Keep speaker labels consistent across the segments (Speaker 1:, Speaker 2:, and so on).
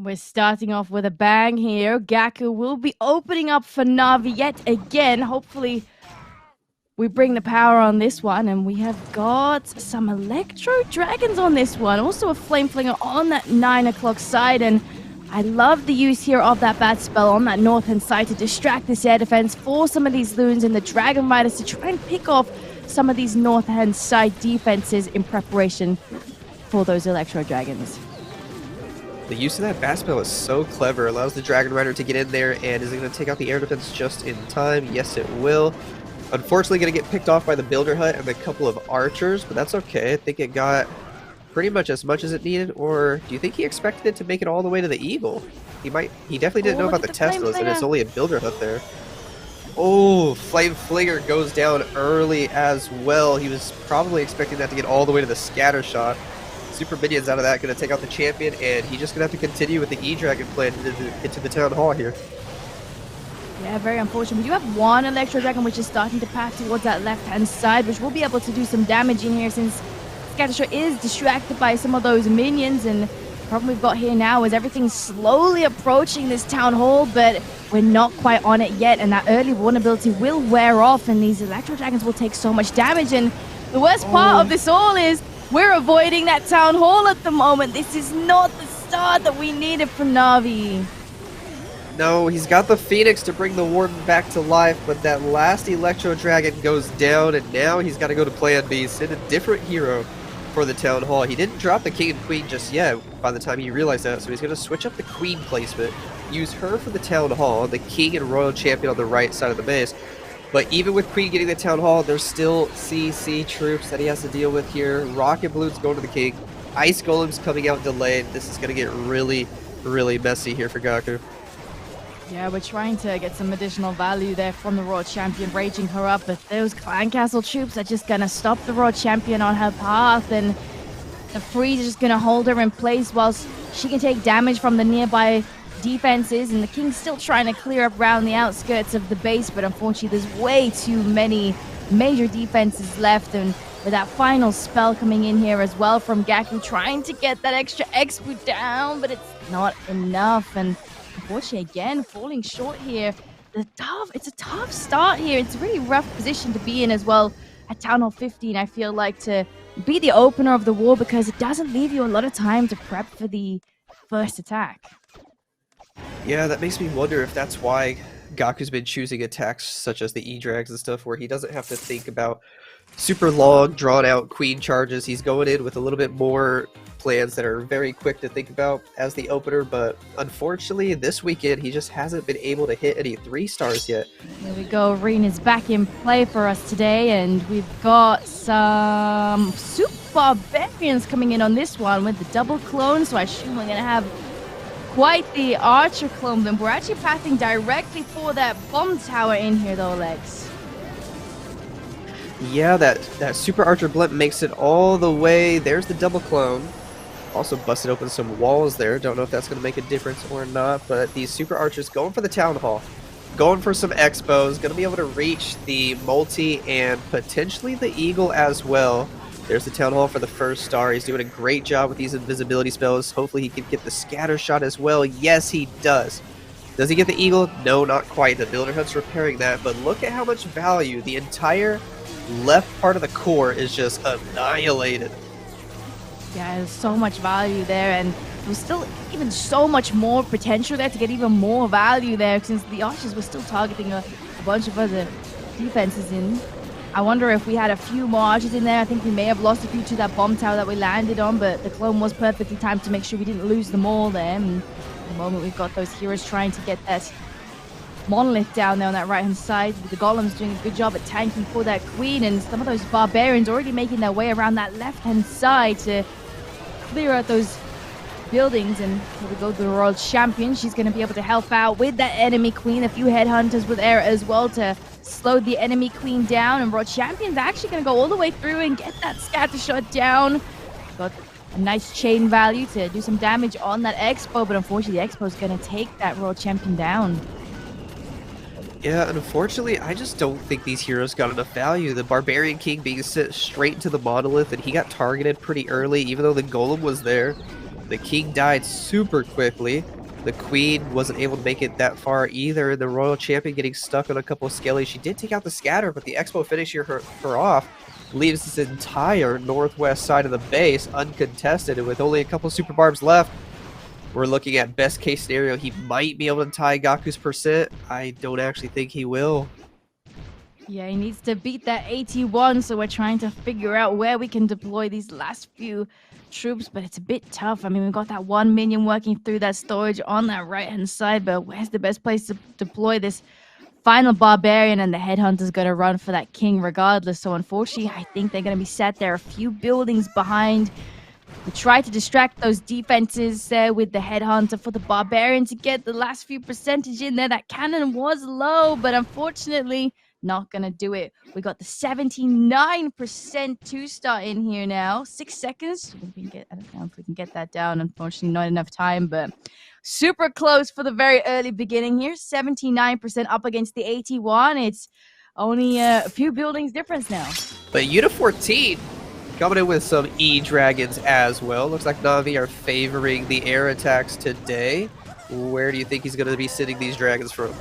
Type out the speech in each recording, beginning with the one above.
Speaker 1: We're starting off with a bang here. GAKU will be opening up for NAVI yet again. Hopefully we bring the power on this one, and we have got some Electro Dragons on this one. Also a Flame Flinger on that 9 o'clock side, and I love the use here of that Bat Spell on that north-hand side to distract this air defense for some of these Loons and the Dragon Riders to try and pick off some of these north-hand side defenses in preparation for those Electro Dragons.
Speaker 2: The use of that Bat Spell is so clever. Allows the Dragon Rider to get in there, and is it going to take out the air defense just in time? Yes, it will. Unfortunately, going to get picked off by the Builder Hut and a couple of Archers, but that's okay. I think it got pretty much as it needed. Or do you think he expected it to make it all the way to the Eagle? He definitely didn't know about the Teslas, and it's only a Builder Hut there. Oh, Flame Flinger goes down early as well. He was probably expecting that to get all the way to the Scatter Shot. Super Minions out of that, going to take out the champion, and he's just going to have to continue with the E-Dragon plan into the Town Hall here.
Speaker 1: Yeah, very unfortunate. We do have one Electro Dragon which is starting to path towards that left-hand side, which will be able to do some damage in here since Scattershot is distracted by some of those minions. And the problem we've got here now is everything's slowly approaching this Town Hall, but we're not quite on it yet, and that early vulnerability will wear off, and these Electro Dragons will take so much damage. And the worst part of this all is we're avoiding that Town Hall at the moment. This is not the start that we needed from NAVI.
Speaker 2: No, he's got the Phoenix to bring the Warden back to life, but that last Electro Dragon goes down, and now he's got to go to Plan B, send a different hero for the Town Hall. He didn't drop the King and Queen just yet by the time he realized that, so he's going to switch up the Queen placement, use her for the Town Hall, the King and Royal Champion on the right side of the base. But even with Queen getting the Town Hall, there's still CC troops that he has to deal with here. Rocket Balloons going to the King. Ice Golems coming out delayed. This is going to get really, really messy here for GAKU.
Speaker 1: Yeah, we're trying to get some additional value there from the Royal Champion, raging her up, but those Clan Castle troops are just going to stop the Royal Champion on her path, and the Freeze is just going to hold her in place whilst she can take damage from the nearby defenses, and the King's still trying to clear up around the outskirts of the base, but unfortunately there's way too many major defenses left, and with that final spell coming in here as well from GAKU, trying to get that extra expo down, but it's not enough, and unfortunately again falling short here. It's a tough start here. It's a really rough position to be in as well at Town Hall 15, I feel like, to be the opener of the war, because it doesn't leave you a lot of time to prep for the first attack.
Speaker 2: Yeah, that makes me wonder if that's why GAKU's been choosing attacks such as the E-Drags and stuff, where he doesn't have to think about super long, drawn-out Queen charges. He's going in with a little bit more plans that are very quick to think about as the opener, but unfortunately this weekend he just hasn't been able to hit any 3-stars yet.
Speaker 1: There we go. Reeen is back in play for us today, and we've got some Super Barbarians coming in on this one with the double clone, so I assume we're going to have quite the Archer clone, but we're actually pathing directly for that bomb tower in here though, Lex.
Speaker 2: Yeah, that Super Archer blimp makes it all the way. There's the double clone. Also busted open some walls there. Don't know if that's going to make a difference or not, but these Super Archers going for the Town Hall. Going for some expos. Going to be able to reach the multi and potentially the Eagle as well. There's the Town Hall for the first star. He's doing a great job with these invisibility spells. Hopefully he can get the Scatter Shot as well. Yes, he does. Does he get the Eagle? No, not quite. The Builder Hut's repairing that, but look at how much value the entire left part of the core is just annihilated.
Speaker 1: Yeah, there's so much value there, and there's still even so much more potential there to get even more value there, since the Archers were still targeting a bunch of other defenses in. I wonder if we had a few more Archers in there. I think we may have lost a few to that bomb tower that we landed on, but the clone was perfectly timed to make sure we didn't lose them all there. And at the moment we've got those heroes trying to get that monolith down there on that right hand side, with the golems doing a good job at tanking for that queen, and some of those barbarians already making their way around that left hand side to clear out those buildings. And here we go, the Royal Champion. She's going to be able to help out with that enemy queen. A few headhunters were there as well to slow the enemy queen down, and Royal Champion's actually going to go all the way through and get that Scatter Shot down. Got a nice chain value to do some damage on that expo, but unfortunately the expo is going to take that Royal Champion down.
Speaker 2: Yeah, unfortunately, I just don't think these heroes got enough value. The Barbarian King being sent straight into the monolith, and he got targeted pretty early, even though the Golem was there. The king died super quickly. The queen wasn't able to make it that far either. The royal champion getting stuck on a couple of skellies. She did take out the scatter, but the expo finishing her off leaves this entire northwest side of the base uncontested. And with only a couple super barbs left, we're looking at best case scenario. He might be able to tie GAKU's percent. I don't actually think he will.
Speaker 1: Yeah, he needs to beat that 81, so we're trying to figure out where we can deploy these last few troops, but it's a bit tough. I mean, we've got that 1 minion working through that storage on that right-hand side, but where's the best place to deploy this final barbarian? And the headhunter's going to run for that king regardless, so unfortunately, I think they're going to be sat there a few buildings behind. We try to distract those defenses there with the headhunter for the barbarian to get the last few percentage in there. That cannon was low, but unfortunately not gonna do it. We got the 79% 2-star in here now. 6 seconds. I don't know if we can get that down. Unfortunately, not enough time, but super close for the very early beginning here. 79% up against the 81. It's only a few buildings difference now.
Speaker 2: But Unit 14 coming in with some E-Dragons as well. Looks like NAVI are favoring the air attacks today. Where do you think he's going to be sending these dragons from?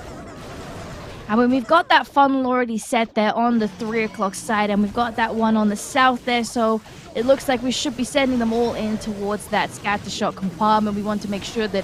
Speaker 1: I mean, we've got that funnel already set there on the 3 o'clock side, and we've got that one on the south there, so it looks like we should be sending them all in towards that scatter shot compartment. We want to make sure that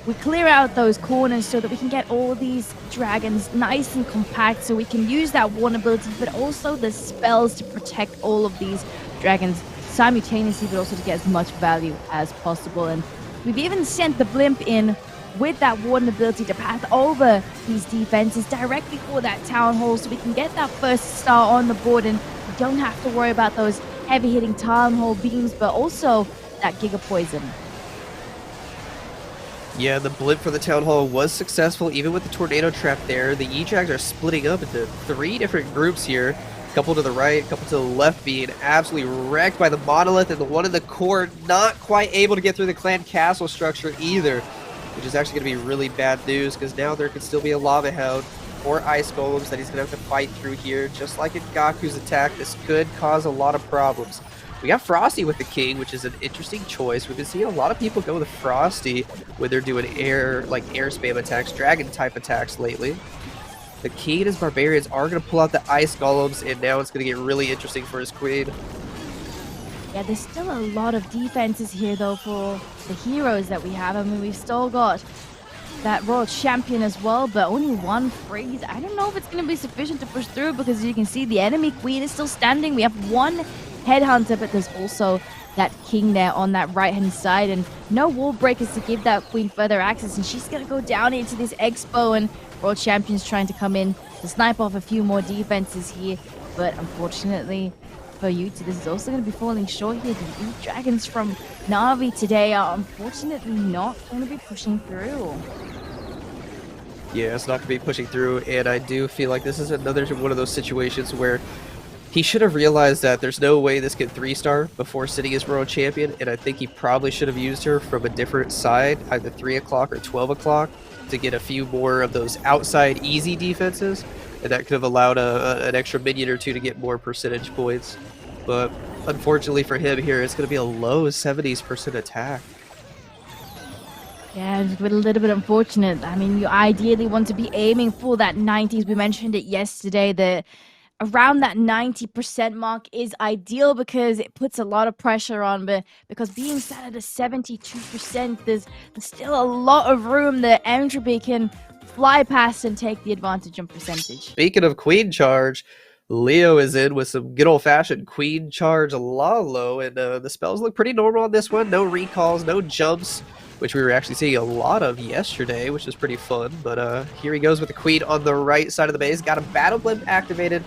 Speaker 1: we clear out those corners so that we can get all these dragons nice and compact, so we can use that warn ability, but also the spells to protect all of these dragons simultaneously, but also to get as much value as possible. And we've even sent the blimp in with that warden ability to path over these defenses directly for that town hall, so we can get that first star on the board and we don't have to worry about those heavy hitting town hall beams, but also that giga poison.
Speaker 2: Yeah, the blimp for the town hall was successful even with the tornado trap there. The E-Drags are splitting up into 3 different groups here. A couple to the right, a couple to the left, being absolutely wrecked by the monolith, and the one in the core not quite able to get through the clan castle structure either, which is actually going to be really bad news, because now there could still be a lava hound or ice golems that he's going to have to fight through here. Just like in GAKU's attack, this could cause a lot of problems. We got Frosty with the king, which is an interesting choice. We've been seeing a lot of people go with Frosty when they're doing air spam attacks, dragon type attacks lately. The king and his barbarians are going to pull out the ice golems, and now it's going to get really interesting for his queen.
Speaker 1: Yeah, there's still a lot of defenses here, though, for the heroes that we have. I mean, we've still got that Royal Champion as well, but only 1 freeze. I don't know if it's going to be sufficient to push through, because you can see the enemy queen is still standing. We have 1 headhunter, but there's also that king there on that right-hand side, and no wall breakers to give that queen further access, and she's going to go down into this expo, and Royal Champion's trying to come in to snipe off a few more defenses here, but unfortunately for Yuta, this is also going to be falling short here. The E-Dragons from NAVI today are unfortunately not going to be pushing through.
Speaker 2: Yeah, it's not going to be pushing through, and I do feel like this is another one of those situations where he should have realized that there's no way this can 3-star before sitting as Royal Champion, and I think he probably should have used her from a different side, either 3 o'clock or 12 o'clock, to get a few more of those outside easy defenses, and that could have allowed an extra minion or 2 to get more percentage points. But unfortunately for him here, it's going to be a low 70% attack.
Speaker 1: Yeah, it's a little bit unfortunate. I mean, you ideally want to be aiming for that 90s. We mentioned it yesterday that around that 90% mark is ideal, because it puts a lot of pressure on, but because being set at a 72%, there's still a lot of room that Entropy can fly past and take the advantage on percentage.
Speaker 2: Speaking of Queen Charge, Leo is in with some good old-fashioned Queen Charge Lalo, and the spells look pretty normal on this one. No recalls, no jumps, which we were actually seeing a lot of yesterday, which was pretty fun. But here he goes with the Queen on the right side of the base. Got a Battle Blimp activated,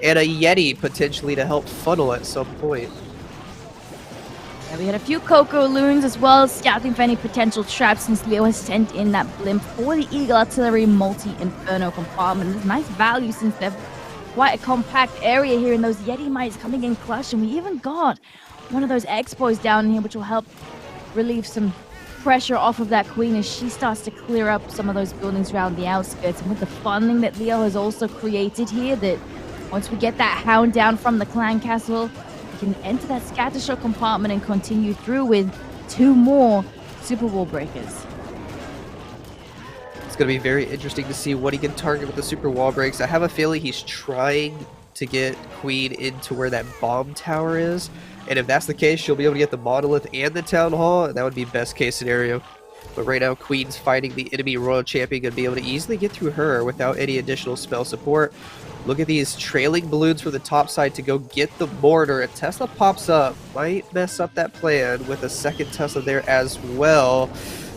Speaker 2: and a Yeti potentially to help funnel at some point.
Speaker 1: Yeah, we had a few Coco Loons as well, scouting for any potential traps, since Leo has sent in that blimp for the Eagle Artillery multi-inferno compartment. There's nice value since they're quite a compact area here, and those Yeti mites coming in clutch, and we even got one of those expos down here, which will help relieve some pressure off of that queen as she starts to clear up some of those buildings around the outskirts. And with the funneling that Leo has also created here, that once we get that hound down from the clan castle, we can enter that scattershot compartment and continue through with 2 more Super Wall Breakers.
Speaker 2: It's going to be very interesting to see what he can target with the super wall breaks. I have a feeling he's trying to get Queen into where that bomb tower is. And if that's the case, she'll be able to get the monolith and the town hall. And that would be best case scenario. But right now, Queen's fighting the enemy royal champion. Going to be able to easily get through her without any additional spell support. Look at these trailing balloons from the top side to go get the mortar. A Tesla pops up. Might mess up that plan with a second Tesla there as well.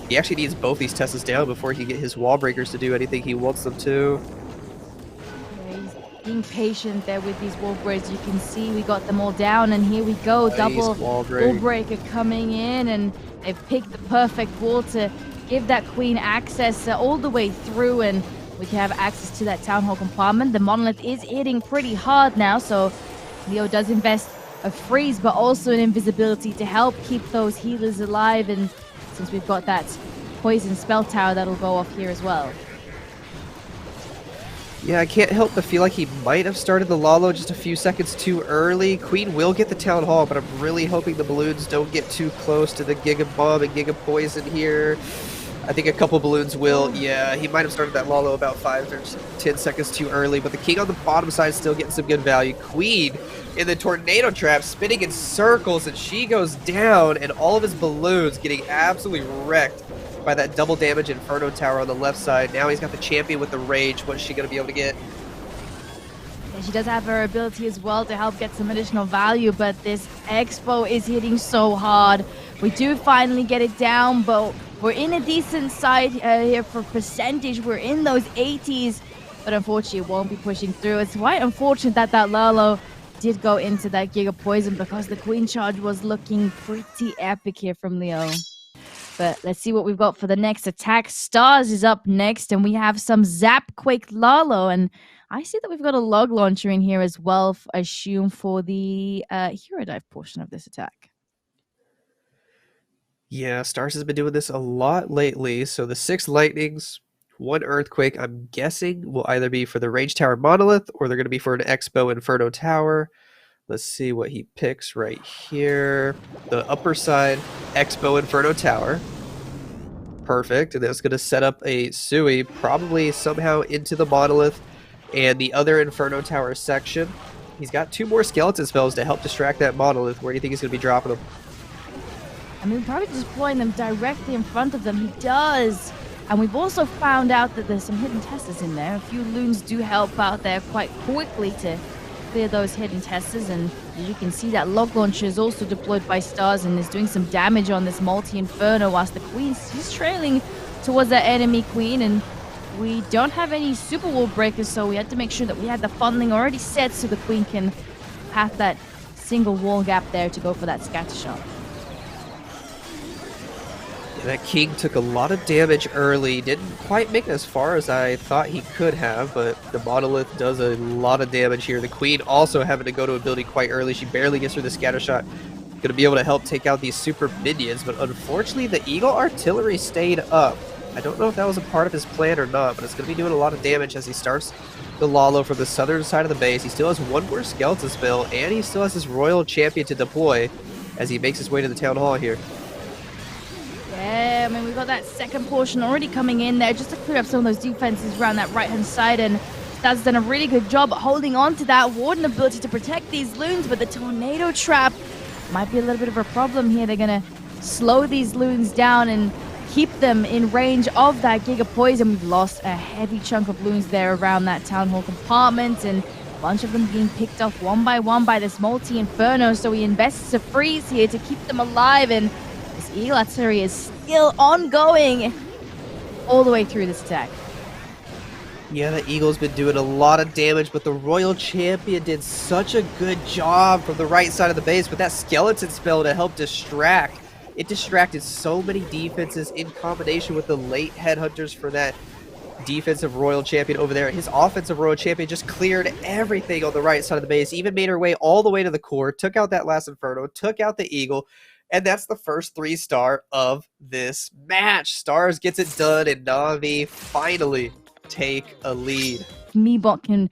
Speaker 2: He actually needs both these Teslas down before he can get his wall breakers to do anything he wants them to.
Speaker 1: Yeah, he's being patient there with these wall breakers. You can see we got them all down, and here we go.
Speaker 2: Nice
Speaker 1: Double
Speaker 2: wall
Speaker 1: breaker coming in, and they've picked the perfect wall to give that Queen access all the way through, and we can have access to that town hall compartment. The monolith is hitting pretty hard now, so Leo does invest a freeze, but also an invisibility to help keep those healers alive. And since we've got that poison spell tower, that'll go off here as well.
Speaker 2: Yeah, I can't help but feel like he might have started the Lalo just a few seconds too early. Queen will get the town hall, but I'm really hoping the balloons don't get too close to the Giga Bomb and Giga Poison here. I think a couple balloons will. Yeah, he might have started that Lalo about 5 or 10 seconds too early, but the King on the bottom side is still getting some good value. Queen in the tornado trap, spinning in circles, and she goes down, and all of his balloons getting absolutely wrecked by that double damage Inferno Tower on the left side. Now he's got the champion with the rage. What's she going to be able to get?
Speaker 1: And she does have her ability as well to help get some additional value, but this Expo is hitting so hard. We do finally get it down, but we're in a decent side here for percentage. We're in those 80s, but unfortunately it won't be pushing through. It's quite unfortunate that that Lalo did go into that Giga Poison because the Queen charge was looking pretty epic here from Leo. But let's see what we've got for the next attack. Stars is up next, and we have some Zap Quake Lalo, and I see that we've got a log launcher in here as well, I assume, for the hero dive portion of this attack.
Speaker 2: Yeah, Stars has been doing this a lot lately. So the 6 lightnings, 1 earthquake, I'm guessing will either be for the Rage Tower Monolith or they're going to be for an Expo Inferno Tower. Let's see what he picks right here. The upper side, Expo Inferno Tower. Perfect. And that's going to set up a Sui probably somehow into the Monolith and the other Inferno Tower section. He's got 2 more skeleton spells to help distract that Monolith. Where do you think he's going to be dropping them?
Speaker 1: I mean, probably just deploying them directly in front of them. He does. And we've also found out that there's some hidden testers in there. A few loons do help out there quite quickly to clear those hidden testers. And as you can see, that log launcher is also deployed by Stars and is doing some damage on this multi-inferno, whilst the Queen, she's trailing towards that enemy Queen. And we don't have any super wall breakers, so we had to make sure that we had the funneling already set so the Queen can path that single wall gap there to go for that scatter shot.
Speaker 2: That King took a lot of damage early, didn't quite make it as far as I thought he could have, but the Monolith does a lot of damage here. The Queen also having to go to ability quite early. She barely gets through the scatter shot. Going to be able to help take out these super minions, but unfortunately the Eagle Artillery stayed up. I don't know if that was a part of his plan or not, but it's going to be doing a lot of damage as he starts the Lalo from the southern side of the base. He still has 1 more skeleton spell, and he still has his Royal Champion to deploy as he makes his way to the Town Hall here.
Speaker 1: Yeah, I mean, we've got that second portion already coming in there just to clear up some of those defenses around that right-hand side, and Staz done a really good job holding on to that Warden ability to protect these loons, but the Tornado Trap might be a little bit of a problem here. They're going to slow these loons down and keep them in range of that Giga Poison. We've lost a heavy chunk of loons there around that Town Hall compartment, and a bunch of them being picked off one by one by this multi-inferno, so he invests a freeze here to keep them alive, and this Eagle Artillery is still ongoing all the way through this attack.
Speaker 2: Yeah, the Eagle's been doing a lot of damage, but the Royal Champion did such a good job from the right side of the base with that skeleton spell to help distract. It distracted so many defenses in combination with the late headhunters for that defensive Royal Champion over there. His offensive Royal Champion just cleared everything on the right side of the base, even made her way all the way to the core, took out that last Inferno, took out the Eagle, and that's the first 3-star of this match. Stars gets it done, and NAVI finally take a lead.
Speaker 1: Mibot can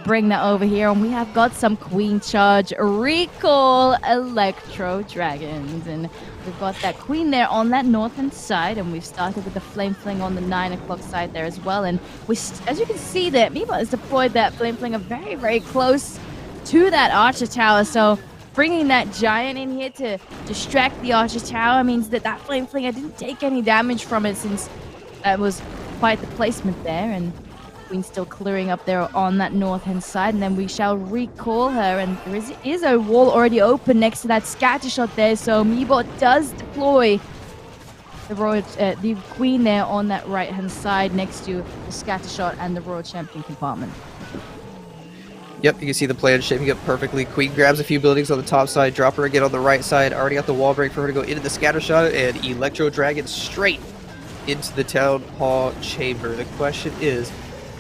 Speaker 1: bring that over here, and we have got some Queen Charge Recall Electro Dragons, and we've got that Queen there on that northern side, and we've started with the Flame Fling on the 9 o'clock side there as well. And as you can see that Mibot has deployed that Flame Flinger very, very close to that Archer Tower, so bringing that Giant in here to distract the Archer Tower means that that Flame Flinger didn't take any damage from it, since that was quite the placement there. And Queen still clearing up there on that north-hand side, and then we shall recall her, and there is a wall already open next to that scatter shot there, so Mibot does deploy the Queen there on that right-hand side next to the scatter shot and the Royal Champion compartment.
Speaker 2: Yep, you can see the plan shaping up perfectly. Queen grabs a few buildings on the top side, drop her again on the right side, already got the wall break for her to go into the scatter shot, and Electro Dragon straight into the Town Hall chamber. The question is,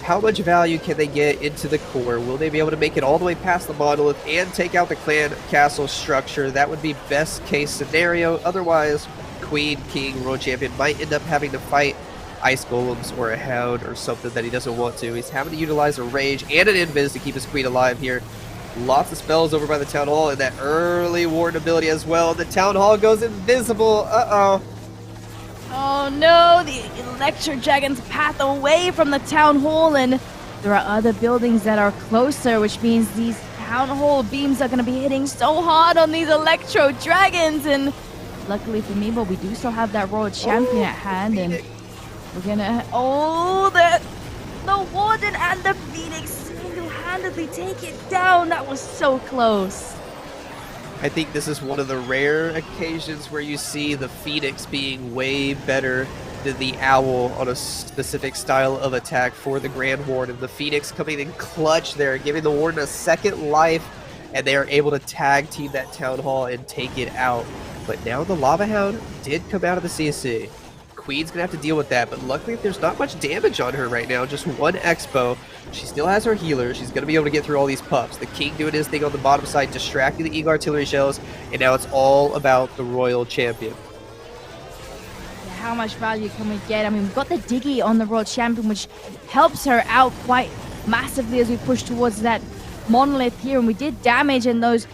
Speaker 2: how much value can they get into the core? Will they be able to make it all the way past the monolith and take out the clan castle structure? That would be best case scenario. Otherwise, Queen, King, Royal Champion might end up having to fight Ice Golems or a Hound or something that he doesn't want to. He's having to utilize a Rage and an Invis to keep his Queen alive here. Lots of spells over by the Town Hall, and that early Warden ability as well. The Town Hall goes invisible. Uh-oh.
Speaker 1: Oh no, the Electro Dragon's path away from the Town Hall, and there are other buildings that are closer, which means these Town Hall beams are going to be hitting so hard on these Electro Dragons. And luckily for me, but we do still have that Royal Champion at hand, and we're gonna... Oh, the Warden and the Phoenix single-handedly take it down. That was so close.
Speaker 2: I think this is one of the rare occasions where you see the Phoenix being way better than the Owl on a specific style of attack for the Grand Warden. The Phoenix coming in clutch there, giving the Warden a second life, and they are able to tag team that Town Hall and take it out. But now the Lava Hound did come out of the CC. Queen's gonna have to deal with that, but luckily there's not much damage on her right now, just one Expo. She still has her healer. She's gonna be able to get through all these pups. The King doing his thing on the bottom side, distracting the Eagle Artillery shells, and now it's all about the Royal Champion.
Speaker 1: Yeah, how much value can we get? I mean, we've got the Diggy on the Royal Champion, which helps her out quite massively as we push towards that monolith here, and we did damage in those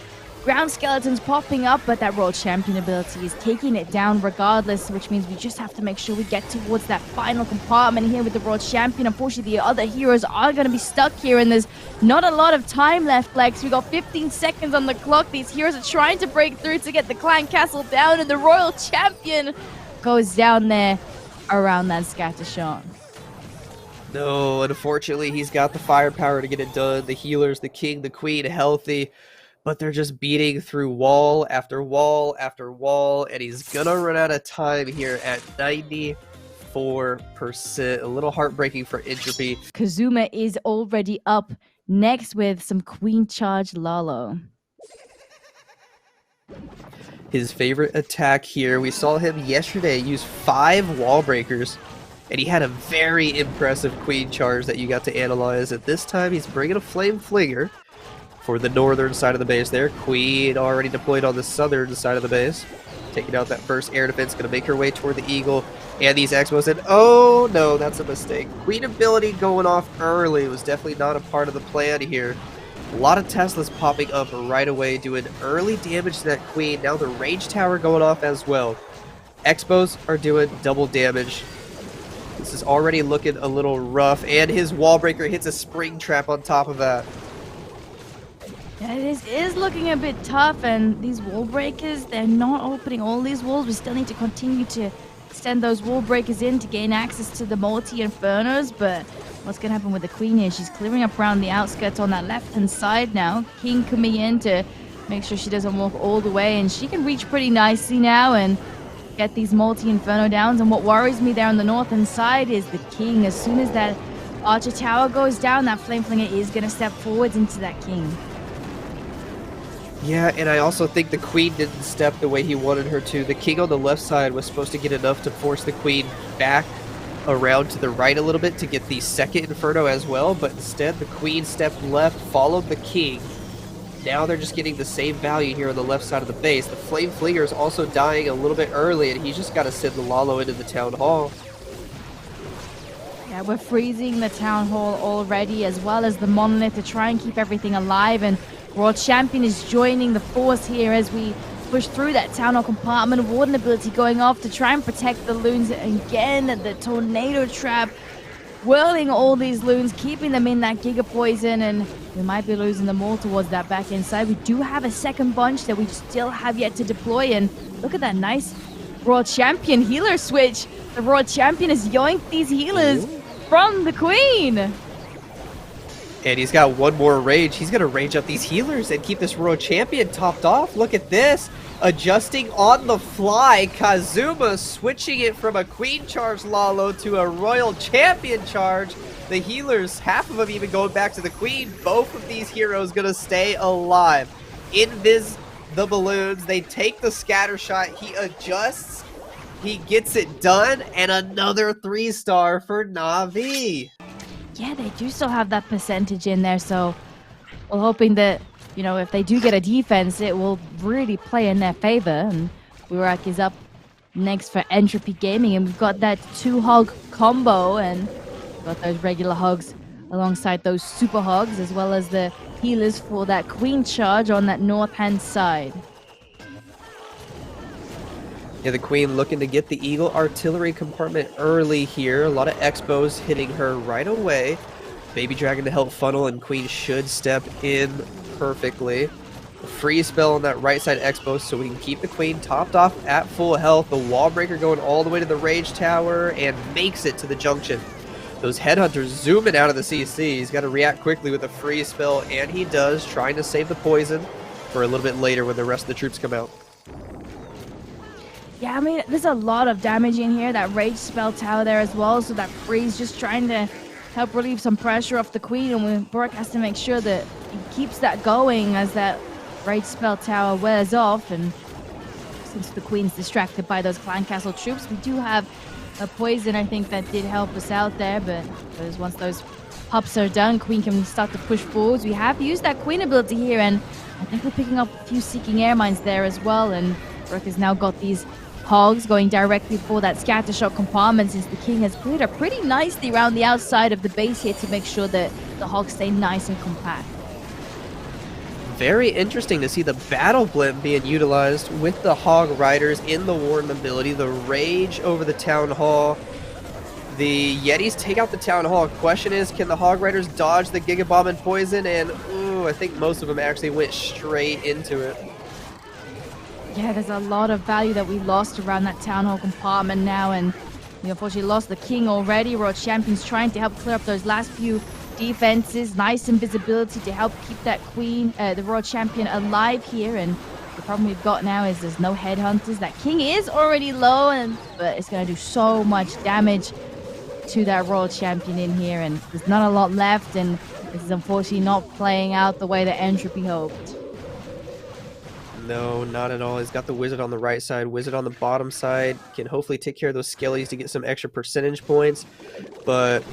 Speaker 1: ground skeletons popping up, but that Royal Champion ability is taking it down regardless, which means we just have to make sure we get towards that final compartment here with the Royal Champion. Unfortunately, the other heroes are going to be stuck here, and there's not a lot of time left, Lex. We got 15 seconds on the clock. These heroes are trying to break through to get the clan castle down, and the Royal Champion goes down there around that scatter shot.
Speaker 2: No, unfortunately, he's got the firepower to get it done. The healers, the King, the Queen, healthy. But they're just beating through wall after wall after wall, and he's gonna run out of time here at 94%. A little heartbreaking for Entropy.
Speaker 1: Kazuma is already up next with some Queen Charge Lalo.
Speaker 2: His favorite attack here, we saw him yesterday use 5 wall breakers, and he had a very impressive Queen Charge that you got to analyze. At this time, he's bringing a Flame Flinger for the northern side of the base there. Queen already deployed on the southern side of the base. Taking out that first air defense, going to make her way toward the Eagle and these Expos. And oh no, that's a mistake. Queen ability going off early was definitely not a part of the plan here. A lot of Teslas popping up right away, doing early damage to that Queen. Now the Rage Tower going off as well. Expos are doing double damage. This is already looking a little rough, and his wall breaker hits a spring trap on top of that.
Speaker 1: Yeah, it is looking a bit tough, and these wall breakers, they're not opening all these walls. We still need to continue to extend those wall breakers in to gain access to the multi-infernos, but what's going to happen with the Queen here? She's clearing up around the outskirts on that left-hand side now. King coming in to make sure she doesn't walk all the way, and she can reach pretty nicely now and get these multi-inferno downs. And what worries me there on the northern side is the King. As soon as that Archer Tower goes down, that Flame Flinger is going to step forwards into that King.
Speaker 2: Yeah, and I also think the Queen didn't step the way he wanted her to. The King on the left side was supposed to get enough to force the Queen back around to the right a little bit to get the second Inferno as well, but instead the Queen stepped left, followed the King. Now they're just getting the same value here on the left side of the base. The Flame Flinger is also dying a little bit early, and he's just got to send the Lalo into the Town Hall.
Speaker 1: Yeah, Yeah, we're freezing the Town Hall already, as well as the Monolith, to try and keep everything alive. And World Champion is joining the force here as we push through that Town Hall compartment. Warden ability going off to try and protect the loons. Again, the Tornado Trap whirling all these loons, keeping them in that Giga Poison, and we might be losing them all towards that back inside. We do have a second bunch that we still have yet to deploy, and look at that nice World Champion healer switch. The World Champion has yoinked these healers from the Queen.
Speaker 2: And he's got one more rage. He's going to rage up these healers and keep this World Champion topped off. Look at this. Adjusting on the fly. Kazuma switching it from a Queen charge Lalo to a Royal Champion charge. The healers, half of them even going back to the Queen. Both of these heroes going to stay alive. Invis the balloons. They take the scatter shot. He adjusts. He gets it done. And another 3-star for NAVI.
Speaker 1: Yeah, they do still have that percentage in there, so we're hoping that, you know, if they do get a defense, it will really play in their favor. And Burak is up next for Entropy Gaming, and we've got that 2-hog combo, and got those regular hogs alongside those super hogs, as well as the healers for that Queen charge on that north-hand side.
Speaker 2: Yeah, the Queen looking to get the Eagle artillery compartment early here. A lot of Expos hitting her right away. Baby Dragon to help funnel, and Queen should step in perfectly. A free spell on that right side Expo so we can keep the Queen topped off at full health. The wall breaker going all the way to the Rage Tower and makes it to the junction. Those Headhunters zooming out of the CC. He's got to react quickly with a free spell, and he does, trying to save the poison for a little bit later when the rest of the troops come out.
Speaker 1: Yeah, I mean, there's a lot of damage in here. That Rage Spell Tower there as well, so that Freeze just trying to help relieve some pressure off the Queen, and Burak has to make sure that he keeps that going as that Rage Spell Tower wears off. And since the Queen's distracted by those Clan Castle troops, we do have a poison, I think, that did help us out there, but once those pops are done, Queen can start to push forwards. We have used that Queen ability here, and I think we're picking up a few Seeking Air Mines there as well, and Burak has now got these hogs going directly for that scatter shot compartment, since the King has cleared up pretty nicely around the outside of the base here to make sure that the hogs stay nice and compact.
Speaker 2: Very interesting to see the battle blimp being utilized with the Hog Riders in the Warden ability. The Rage over the Town Hall. The Yetis take out the Town Hall. Question is, can the Hog Riders dodge the Giga Bomb and Poison? And ooh, I think most of them actually went straight into it.
Speaker 1: Yeah, there's a lot of value that we lost around that Town Hall compartment now, and we unfortunately lost the King already. World Champion's trying to help clear up those last few defenses. Nice invisibility to help keep that Queen, the World Champion, alive here. And the problem we've got now is there's no Headhunters. That King is already low, but it's going to do so much damage to that World Champion in here, and there's not a lot left, and this is unfortunately not playing out the way that Entropy hoped.
Speaker 2: No, not at all. He's got the Wizard on the right side, Wizard on the bottom side. Can hopefully take care of those Skellies to get some extra percentage points. But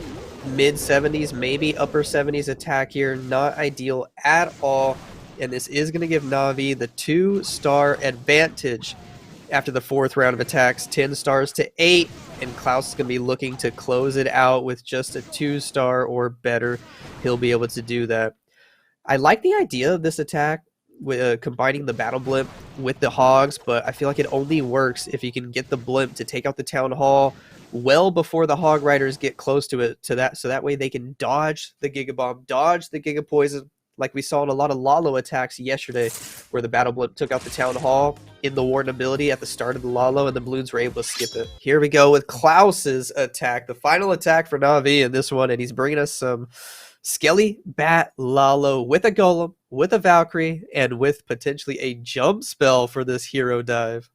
Speaker 2: mid-70s, maybe upper 70s attack here. Not ideal at all. And this is going to give NAVI the 2-star advantage after the 4th round of attacks. 10 stars to 8. And Klaus is going to be looking to close it out with just a 2-star or better. He'll be able to do that. I like the idea of this attack, with combining the battle blimp with the hogs, but I feel like it only works if you can get the blimp to take out the Town Hall well before the Hog Riders get close to it, so that way they can dodge the Giga Bomb, dodge the Giga Poison, like we saw in a lot of Lalo attacks yesterday, where the battle blimp took out the Town Hall in the Warden ability at the start of the Lalo, and the balloons were able to skip it. Here we go with Klaus's attack, the final attack for NAVI in this one, and he's bringing us some Skelly Bat Lalo with a Golem, with a Valkyrie, and with potentially a jump spell for this hero dive.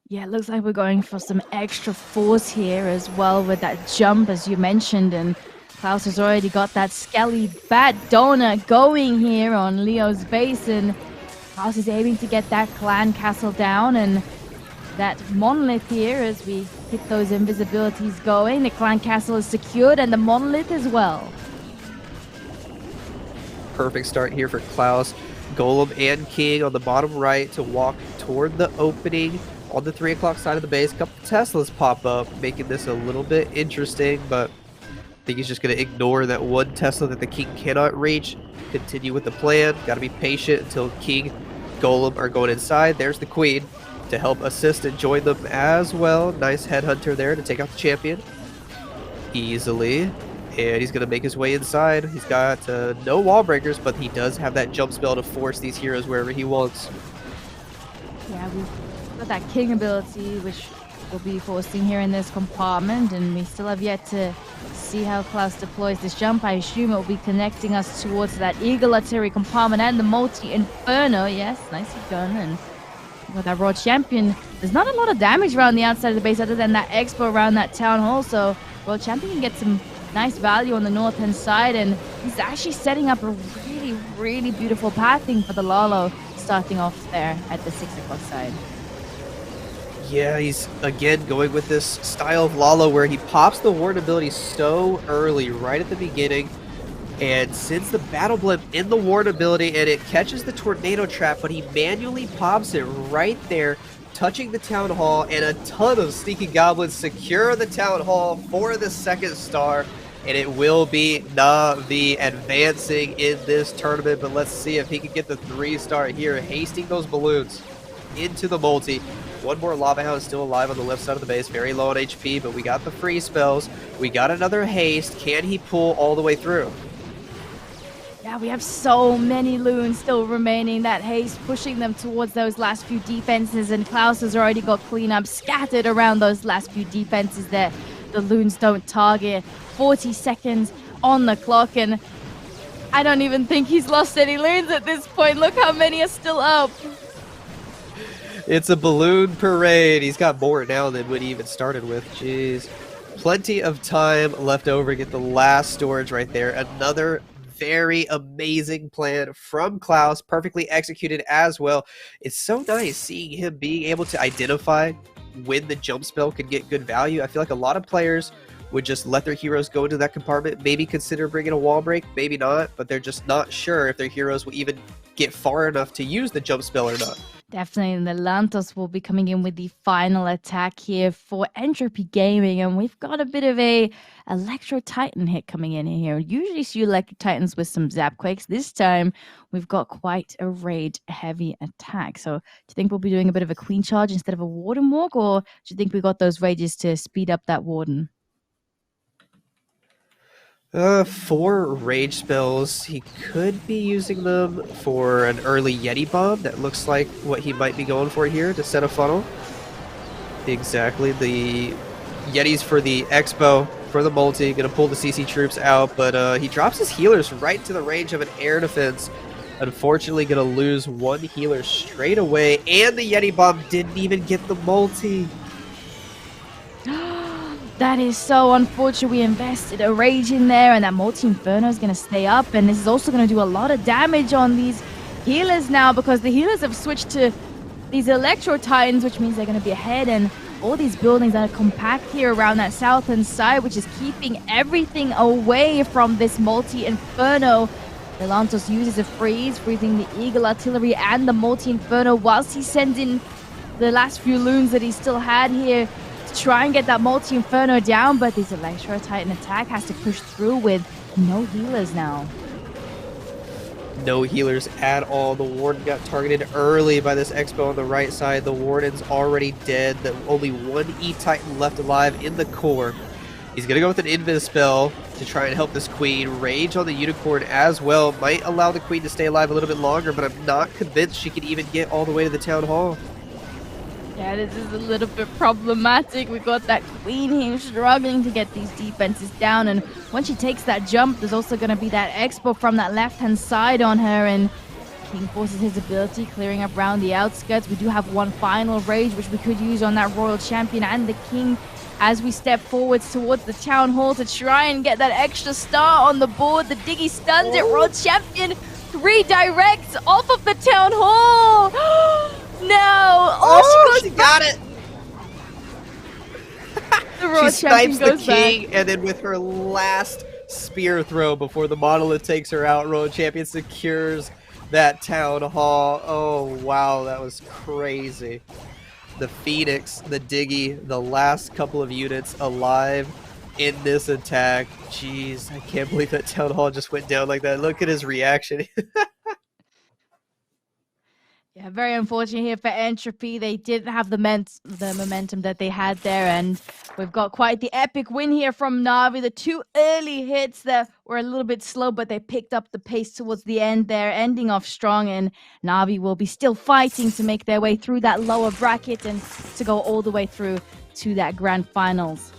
Speaker 1: Yeah, it looks like we're going for some extra force here as well with that jump, as you mentioned, and Klaus has already got that Skelly Bat Donut going here on Leo's base, and Klaus is aiming to get that Clan Castle down, and that Monolith here as we hit those invisibilities going. The Clan Castle is secured, and the Monolith as well.
Speaker 2: Perfect start here for Klaus. Golem and King on the bottom right to walk toward the opening On the 3 o'clock side of the base, a couple Teslas pop up, making this a little bit interesting, but I think he's just going to ignore that one Tesla that the King cannot reach. Continue with the plan. Got to be patient until King, Golem are going inside. There's the Queen to help assist and join them as well. Nice headhunter there to take out the champion easily. And he's going to make his way inside. He's got no wall breakers, but he does have that jump spell to force these heroes wherever he wants.
Speaker 1: Yeah, we've got that King ability, which we'll be forcing here in this compartment, and we still have yet to see how Klaus deploys this jump. I assume it will be connecting us towards that Eagle Artillery compartment and the multi-inferno. Yes, nicely done. And with that Raw Champion, there's not a lot of damage around the outside of the base other than that expo around that town hall, so Raw Champion can get some nice value on the north-hand side, and he's actually setting up a really beautiful pathing for the Lalo starting off there at the 6 o'clock side.
Speaker 2: Yeah, he's again going with this style of Lalo where he pops the Warden ability so early, right at the beginning, and sends the Battle Blimp in the Warden ability, and it catches the Tornado Trap, but he manually pops it right there, touching the Town Hall, and a ton of Sneaky Goblins secure the Town Hall for the 2nd star, and it will be NAVI advancing in this tournament, but let's see if he can get the 3-star here, hasting those balloons into the multi. One more Lava Hound still alive on the left side of the base, very low on HP, but we got the free spells. We got another haste. Can he pull all the way through?
Speaker 1: Yeah, we have so many loons still remaining. That haste pushing them towards those last few defenses, and Klaus has already got cleanup scattered around those last few defenses that the loons don't target. 40 seconds on the clock, and I don't even think he's lost any loons at this point. Look how many are still up.
Speaker 2: It's a balloon parade. He's got more now than when he even started with. Jeez. Plenty of time left over to get the last storage right there. Another very amazing plan from Klaus, perfectly executed as well. It's so nice seeing him being able to identify when the jump spell can get good value. I feel like a lot of players would just let their heroes go into that compartment, maybe consider bringing a wall break, maybe not, but they're just not sure if their heroes will even get far enough to use the jump spell or not.
Speaker 1: Definitely, Lelantos will be coming in with the final attack here for Entropy Gaming, and we've got a bit of a Electro Titan hit coming in here. Usually see Electro Titans with some Zap Quakes. This time, we've got quite a raid-heavy attack. So, do you think we'll be doing a bit of a Queen Charge instead of a Warden Walk, or do you think we got those rages to speed up that Warden?
Speaker 2: 4 rage spells. He could be using them for an early Yeti bomb. That looks like what he might be going for here to set a funnel. Exactly. The Yetis for the Expo, for the multi. Gonna pull the CC troops out, but he drops his healers right to the range of an air defense. Unfortunately, gonna lose 1 healer straight away, and the Yeti bomb didn't even get the multi.
Speaker 1: That is so unfortunate. We invested a rage in there, and that multi-inferno is going to stay up, and this is also going to do a lot of damage on these healers now, because the healers have switched to these Electro Titans, which means they're going to be ahead, and all these buildings are compact here around that southern side, which is keeping everything away from this multi-inferno. Lelantos uses a freeze, freezing the Eagle Artillery and the multi-inferno whilst he sends in the last few loons that he still had here to try and get that multi-inferno down, but this Electro Titan attack has to push through with no healers now.
Speaker 2: No healers at all. The Warden got targeted early by this Expo on the right side. The Warden's already dead. Only 1 E-Titan left alive in the core. He's going to go with an Invis spell to try and help this Queen. Rage on the Unicorn as well. Might allow the Queen to stay alive a little bit longer, but I'm not convinced she can even get all the way to the Town Hall.
Speaker 1: Yeah, this is a little bit problematic. We got that Queen here struggling to get these defenses down, and when she takes that jump, there's also going to be that Expo from that left-hand side on her, and King forces his ability, clearing up around the outskirts. We do have 1 final rage, which we could use on that Royal Champion and the King as we step forwards towards the Town Hall to try and get that extra star on the board. The Diggy stuns it. Royal Champion redirects off of the Town Hall. No!
Speaker 2: She got it! She snipes the King, back. And then with her last spear throw before the Monolith takes her out, Royal Champion secures that Town Hall. Oh, wow, that was crazy. the Phoenix, the Diggy, the last couple of units alive in this attack. Jeez, I can't believe that Town Hall just went down like that. Look at his reaction.
Speaker 1: Yeah, very unfortunate here for Entropy. They didn't have the momentum that they had there, and we've got quite the epic win here from Navi. The 2 early hits that were a little bit slow, but they picked up the pace towards the end there, ending off strong, and Navi will be still fighting to make their way through that lower bracket and to go all the way through to that grand finals.